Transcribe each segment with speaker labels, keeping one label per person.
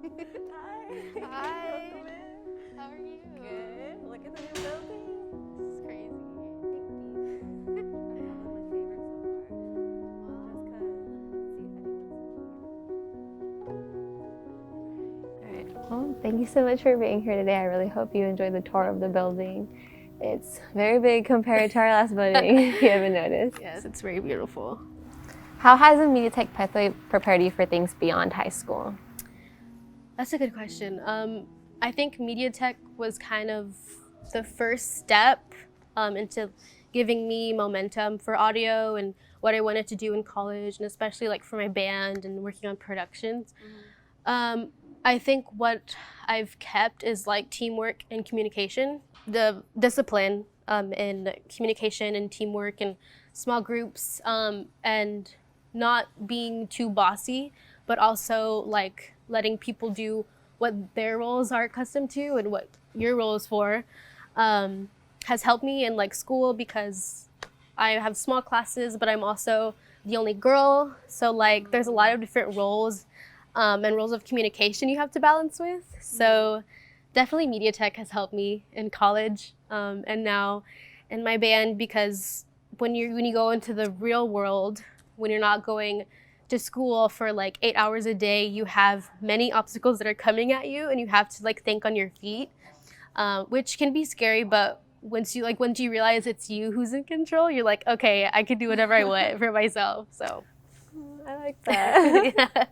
Speaker 1: Hi.
Speaker 2: Hi.
Speaker 1: Welcome in.
Speaker 2: How are you?
Speaker 1: Good. Look at the new building.
Speaker 2: This is crazy.
Speaker 1: Probably one of my favorites so far. Just cause. See if anyone's in here.
Speaker 3: All right. Well, thank you so much for being here today. I really hope you enjoyed the tour of the building. It's very big compared to our last building, if you haven't noticed.
Speaker 2: Yes, it's very beautiful.
Speaker 3: How has the Media Tech pathway prepared you for things beyond high school?
Speaker 2: That's a good question. I think Media Tech was kind of the first step into giving me momentum for audio and what I wanted to do in college, and especially like for my band and working on productions. I think what I've kept is like teamwork and communication, the discipline in communication and teamwork and small groups, and not being too bossy, but also like letting people do what their roles are accustomed to and what your role is for, has helped me in like school because I have small classes, but I'm also the only girl. So like there's a lot of different roles and roles of communication you have to balance with. So definitely Media Tech has helped me in college and now in my band, because when you go into the real world, when you're not going to school for like 8 hours a day, you have many obstacles that are coming at you and you have to like think on your feet, which can be scary. But once you realize it's you who's in control, you're like, okay, I can do whatever I want for myself. So
Speaker 3: I like that.
Speaker 2: yeah.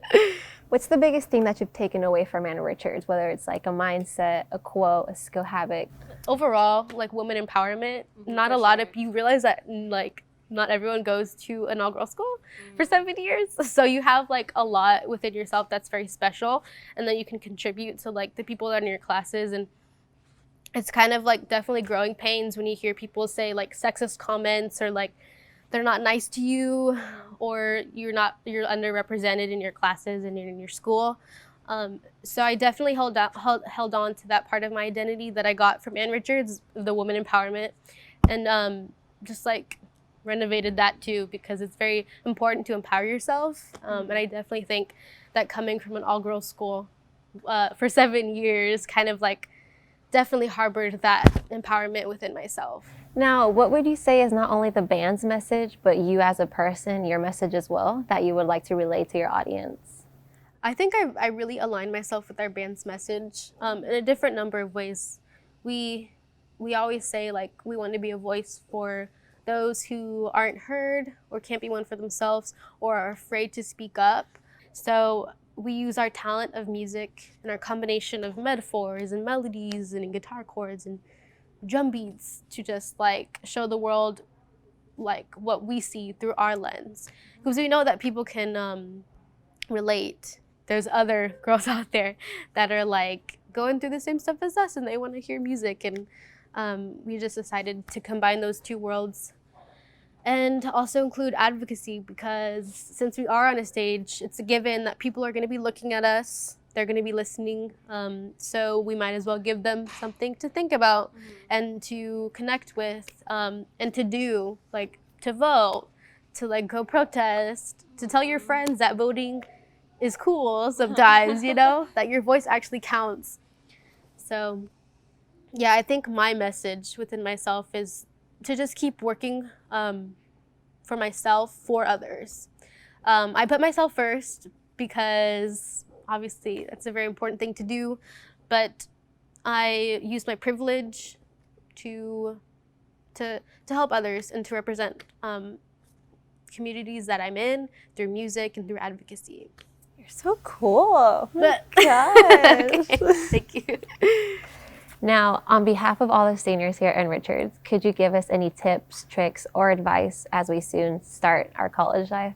Speaker 3: What's the biggest thing that you've taken away from Ann Richards, whether it's like a mindset, a quote, a skill habit?
Speaker 2: Overall, like women empowerment, not a lot of you realize that like not everyone goes to an all-girl school for 7 years. So you have like a lot within yourself that's very special, and then you can contribute to like the people that are in your classes. And it's kind of like definitely growing pains when you hear people say like sexist comments or like they're not nice to you or you're underrepresented in your classes and in your school. So I definitely held on to that part of my identity that I got from Ann Richards, the woman empowerment, and just like renovated that too, because it's very important to empower yourself. And I definitely think that coming from an all-girls school for 7 years kind of like definitely harbored that empowerment within myself.
Speaker 3: Now, what would you say is not only the band's message, but you as a person, your message as well, that you would like to relay to your audience?
Speaker 2: I think I really aligned myself with our band's message in a different number of ways. We always say like we want to be a voice for those who aren't heard or can't be one for themselves or are afraid to speak up. So we use our talent of music and our combination of metaphors and melodies and guitar chords and drum beats to just like show the world like what we see through our lens, because we know that people can relate. There's other girls out there that are like going through the same stuff as us and they want to hear music, and we just decided to combine those two worlds and also include advocacy, because since we are on a stage, it's a given that people are going to be looking at us, they're going to be listening, so we might as well give them something to think about and to connect with, and to do, like to vote, to like go protest, to tell your friends that voting is cool sometimes, you know, that your voice actually counts. So yeah, I think my message within myself is to just keep working for myself, for others. I put myself first because obviously that's a very important thing to do, but I use my privilege to help others and to represent communities that I'm in through music and through advocacy.
Speaker 3: You're so cool. Oh my
Speaker 2: gosh. Okay, thank you.
Speaker 3: Now, on behalf of all the seniors here at Ann Richards, could you give us any tips, tricks, or advice as we soon start our college life?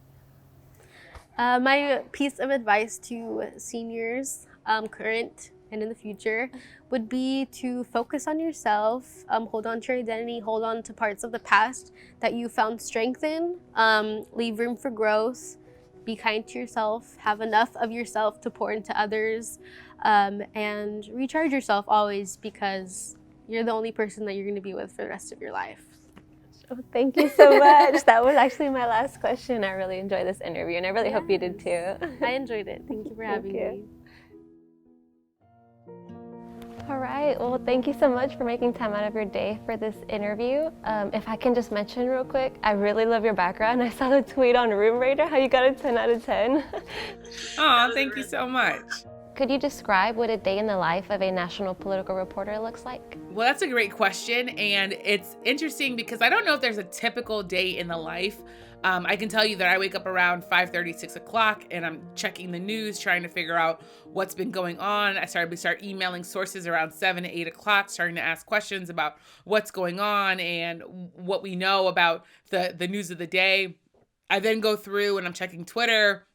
Speaker 2: My piece of advice to seniors, current and in the future, would be to focus on yourself, hold on to your identity, hold on to parts of the past that you found strength in, leave room for growth, be kind to yourself, have enough of yourself to pour into others, and recharge yourself always, because you're the only person that you're going to be with for the rest of your life.
Speaker 3: Oh, thank you so much. That was actually my last question. I really enjoyed this interview, and I really hope you did too.
Speaker 2: I enjoyed it. Thank you for having me.
Speaker 3: All right. Well, thank you so much for making time out of your day for this interview. If I can just mention real quick, I really love your background. I saw the tweet on Room Rater how you got a 10 out of 10.
Speaker 4: Aw, thank you so much.
Speaker 3: Could you describe what a day in the life of a national political reporter looks like?
Speaker 4: Well, that's a great question, and it's interesting because I don't know if there's a typical day in the life. I can tell you that I wake up around 5:30, 6 o'clock, and I'm checking the news, trying to figure out what's been going on. I start emailing sources around 7 to 8 o'clock, starting to ask questions about what's going on and what we know about the news of the day. I then go through and I'm checking Twitter,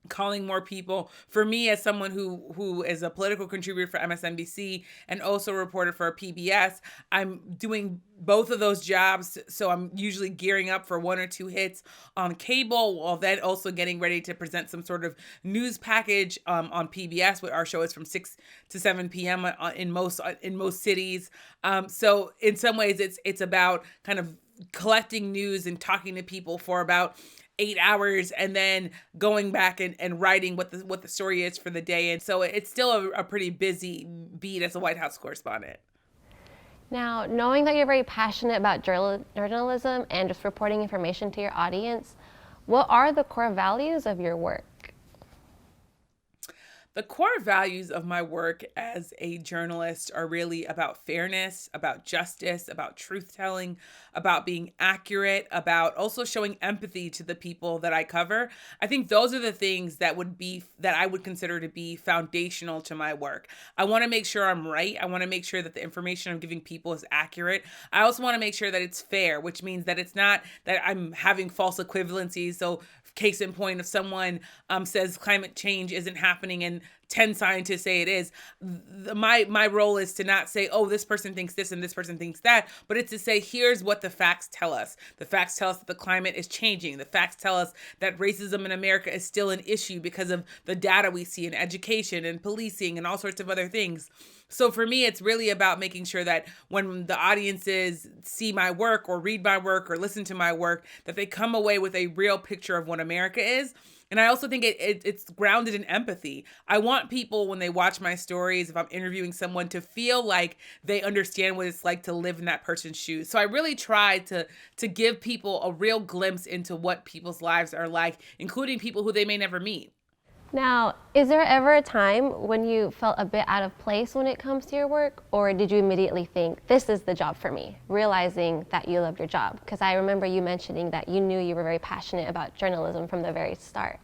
Speaker 4: calling more people. For me, as someone who is a political contributor for MSNBC and also a reporter for PBS, I'm doing both of those jobs. So I'm usually gearing up for 1 or 2 hits on cable, while then also getting ready to present some sort of news package on PBS. Our show is from 6 to 7 p.m. In most cities. So in some ways, it's about kind of collecting news and talking to people for about 8 hours and then going back and writing what the story is for the day. And so it's still a pretty busy beat as a White House correspondent.
Speaker 3: Now, knowing that you're very passionate about journalism and just reporting information to your audience, what are the core values of your work?
Speaker 4: The core values of my work as a journalist are really about fairness, about justice, about truth-telling, about being accurate, about also showing empathy to the people that I cover. I think those are the things that I would consider to be foundational to my work. I want to make sure I'm right. I want to make sure that the information I'm giving people is accurate. I also want to make sure that it's fair, which means that it's not that I'm having false equivalencies. So case in point, if someone says climate change isn't happening and 10 scientists say it is, my role is to not say, oh, this person thinks this and this person thinks that, but it's to say, here's what the facts tell us. The facts tell us that the climate is changing. The facts tell us that racism in America is still an issue because of the data we see in education and policing and all sorts of other things. So for me, it's really about making sure that when the audiences see my work or read my work or listen to my work, that they come away with a real picture of what America is. And I also think it's grounded in empathy. I want people, when they watch my stories, if I'm interviewing someone, to feel like they understand what it's like to live in that person's shoes. So I really try to give people a real glimpse into what people's lives are like, including people who they may never meet.
Speaker 3: Now, is there ever a time when you felt a bit out of place when it comes to your work, or did you immediately think, this is the job for me, realizing that you loved your job? Because I remember you mentioning that you knew you were very passionate about journalism from the very start.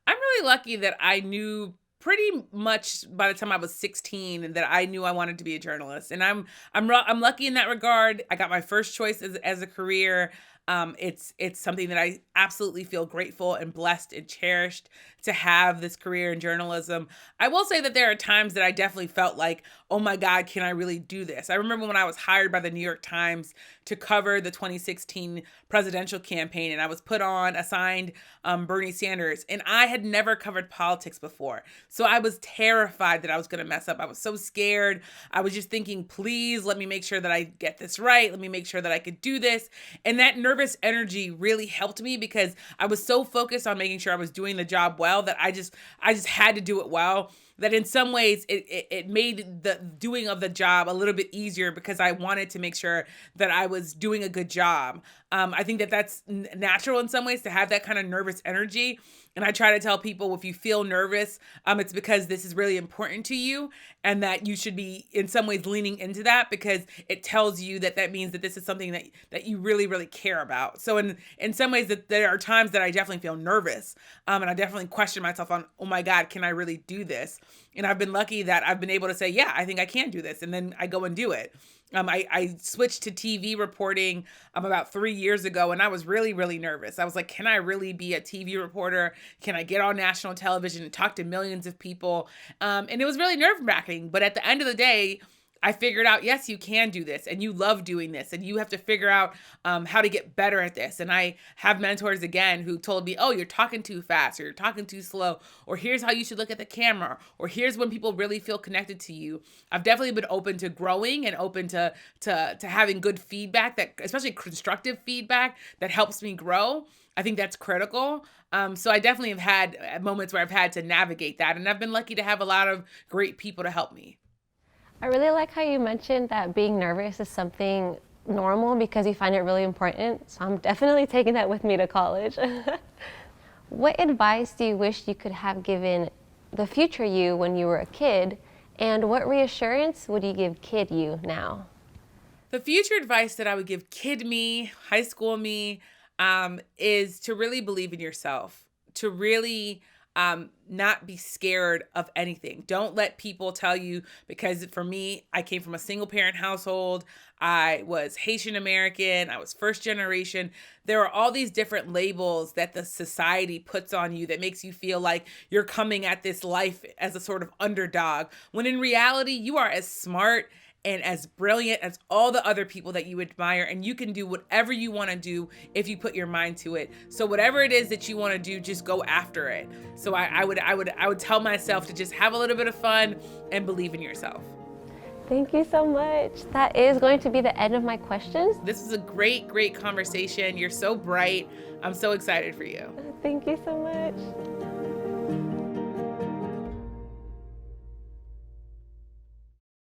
Speaker 4: I'm really lucky that I knew pretty much by the time I was 16 that I knew I wanted to be a journalist. And I'm lucky in that regard. I got my first choice as a career. It's something that I absolutely feel grateful and blessed and cherished to have this career in journalism. I will say that there are times that I definitely felt like, oh my God, can I really do this? I remember when I was hired by the New York Times to cover the 2016 presidential campaign, and I was assigned Bernie Sanders, and I had never covered politics before. So I was terrified that I was going to mess up. I was so scared. I was just thinking, please let me make sure that I get this right. Let me make sure that I could do this. And that nervous energy really helped me because I was so focused on making sure I was doing the job well that I just had to do it well. That in some ways it made the doing of the job a little bit easier because I wanted to make sure that I was doing a good job. I think that's natural in some ways to have that kind of nervous energy. And I try to tell people, if you feel nervous, it's because this is really important to you and that you should be in some ways leaning into that because it tells you that means that this is something that you really, really care about. So in some ways that there are times that I definitely feel nervous and I definitely question myself on, oh my God, can I really do this? And I've been lucky that I've been able to say, yeah, I think I can do this. And then I go and do it. I switched to TV reporting about 3 years ago, and I was really, really nervous. I was like, can I really be a TV reporter? Can I get on national television and talk to millions of people? And it was really nerve-wracking. But at the end of the day, I figured out, yes, you can do this and you love doing this and you have to figure out how to get better at this. And I have mentors again who told me, oh, you're talking too fast or you're talking too slow, or here's how you should look at the camera, or here's when people really feel connected to you. I've definitely been open to growing and open to having good feedback, that especially constructive feedback that helps me grow. I think that's critical. So I definitely have had moments where I've had to navigate that. And I've been lucky to have a lot of great people to help me.
Speaker 3: I really like how you mentioned that being nervous is something normal because you find it really important. So I'm definitely taking that with me to college. What advice do you wish you could have given the future you when you were a kid? And what reassurance would you give kid you now?
Speaker 4: The future advice that I would give kid me, high school me, is to really believe in yourself, to really not be scared of anything. Don't let people tell you, because for me, I came from a single parent household. I was Haitian American. I was first generation. There are all these different labels that the society puts on you that makes you feel like you're coming at this life as a sort of underdog, when in reality, you are as smart and as brilliant as all the other people that you admire, and you can do whatever you want to do if you put your mind to it. So whatever it is that you want to do, just go after it. So I would tell myself to just have a little bit of fun and believe in yourself.
Speaker 3: Thank you so much. That is going to be the end of my questions.
Speaker 4: This was a great conversation. You're so bright. I'm so excited for you.
Speaker 3: Thank you so much.